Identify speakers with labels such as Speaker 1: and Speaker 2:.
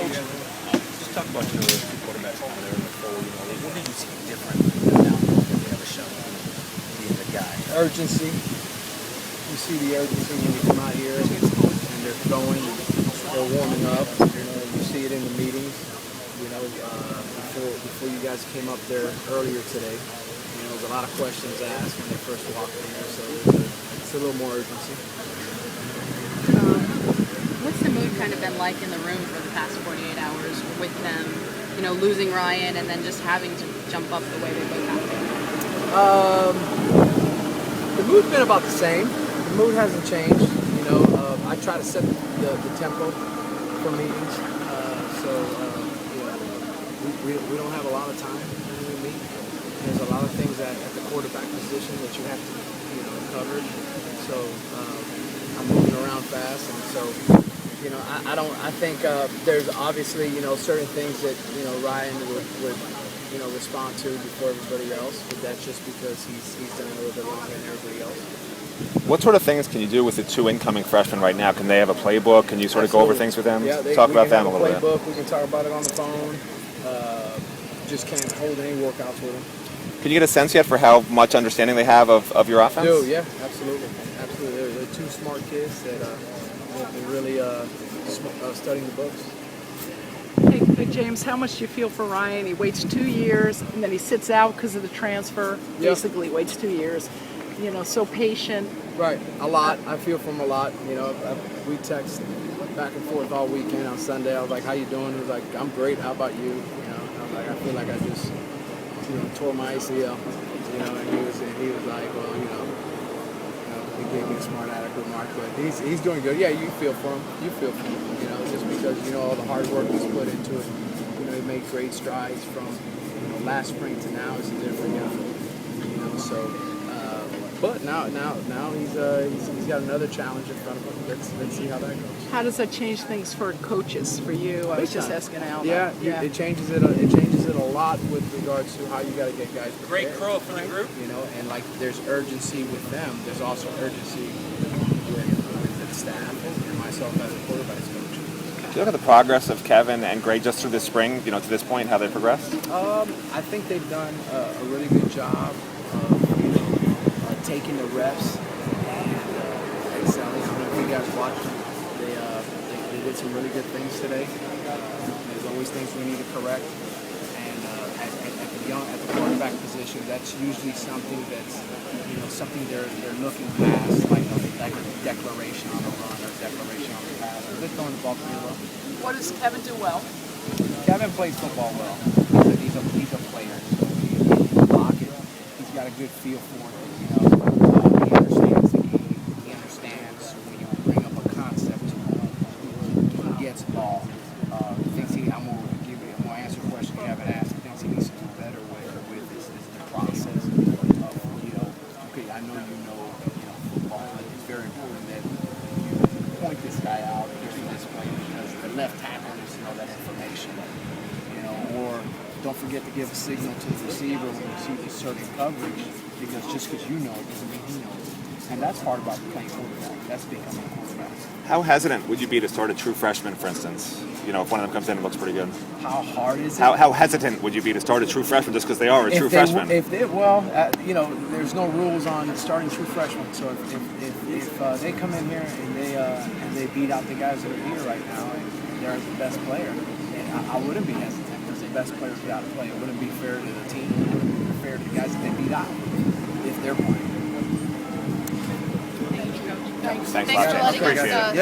Speaker 1: Coach, just talk about your two quarterbacks down there in the fold. What did you see different down there than they ever shown being the guy?
Speaker 2: Urgency. You see the urgency when you come out here and they're throwing, they're warming up. You see it in the meetings. Before you guys came up there earlier today, there's a lot of questions asked when they first walked in here, so it's a little more urgency.
Speaker 3: What's the mood kind of been like in the room for the past 48 hours with them, losing Ryan and then just having to jump up the way they both have to?
Speaker 2: The mood's been about the same. The mood hasn't changed. I try to set the tempo for meetings. We don't have a lot of time when we meet. There's a lot of things at the quarterback position that you have to cover. So I'm moving around fast, and so I think there's obviously certain things that Ryan would respond to before everybody else, but that's just because he's done a little bit longer than everybody else.
Speaker 4: What sort of things can you do with the two incoming freshmen right now? Can they have a playbook? Can you sort of go over things with them?
Speaker 2: Yeah,
Speaker 4: talk about them a little bit.
Speaker 2: Playbook. We can talk about it on the phone. Just can't hold any workouts with them.
Speaker 4: Can you get a sense yet for how much understanding they have of your offense?
Speaker 2: Yeah, absolutely. They're two smart kids that they're really studying the books.
Speaker 5: Hey, James, how much do you feel for Ryan? He waits 2 years, and then he sits out because of the transfer.
Speaker 2: Yep.
Speaker 5: Basically, waits 2 years. So patient.
Speaker 2: Right, a lot. I feel for him a lot. We text back and forth all weekend. On Sunday, I was like, "How you doing?" He was like, "I'm great. How about you?" I was like, "I feel like I just, tore my ACL." And he was like, "Well, he gave me a smart aleck remark, but he's doing good." Yeah, you feel for him. Just because all the hard work was put into it. He made great strides from last spring to now. He's a different guy. But now he's got another challenge in front of him. Let's see how that goes.
Speaker 5: How does that change things for coaches, for you? I was just asking Al.
Speaker 2: Yeah, it changes it a lot with regards to how you got to get guys prepared.
Speaker 1: Great crow for the group.
Speaker 2: And like there's urgency with them. There's also urgency with the staff and myself as a quarterback's coach.
Speaker 4: Do you look at the progress of Kevin and Greg just through this spring, to this point, how they progressed?
Speaker 2: I think they've done a really good job of taking the reps and excelling. I don't know if you guys watched them. They did some really good things today. There's always things we need to correct. And at the quarterback position, that's usually something that's something they're looking past, like a declaration on a run or declaration on the pass. They're throwing the ball pretty well.
Speaker 5: What does Kevin do well?
Speaker 2: Kevin plays football well. He's a player. So he's in the pocket. He's got a good feel for it. He understands the game. He understands when you bring up a concept to him. He gets the ball. I'm gonna answer a question you haven't asked. Things he needs to do better with is the process of okay, I know football, but it's very important that you point this guy out during this play because the left tackle needs to know that information. Or don't forget to give a signal to the receiver when you see this certain coverage, because just because you know it doesn't mean he knows it. And that's hard about playing quarterback. That's becoming a quarterback.
Speaker 4: How hesitant would you be to start a true freshman, for inst? If one of them comes in and looks pretty good?
Speaker 2: How hard is it?
Speaker 4: How hesitant would you be to start a true freshman just because they are a true freshman?
Speaker 2: There's no rules on starting true freshmen. So if they come in here and they beat out the guys that are here right now and they're the best player, and I wouldn't be hesitant because the best players got to play. It wouldn't be fair to the team. It wouldn't be fair to the guys that they beat out if they're playing.
Speaker 4: Thanks a
Speaker 3: Thanks
Speaker 4: lot,
Speaker 3: for
Speaker 4: James.
Speaker 3: letting us
Speaker 4: Appreciate it.
Speaker 3: sit in.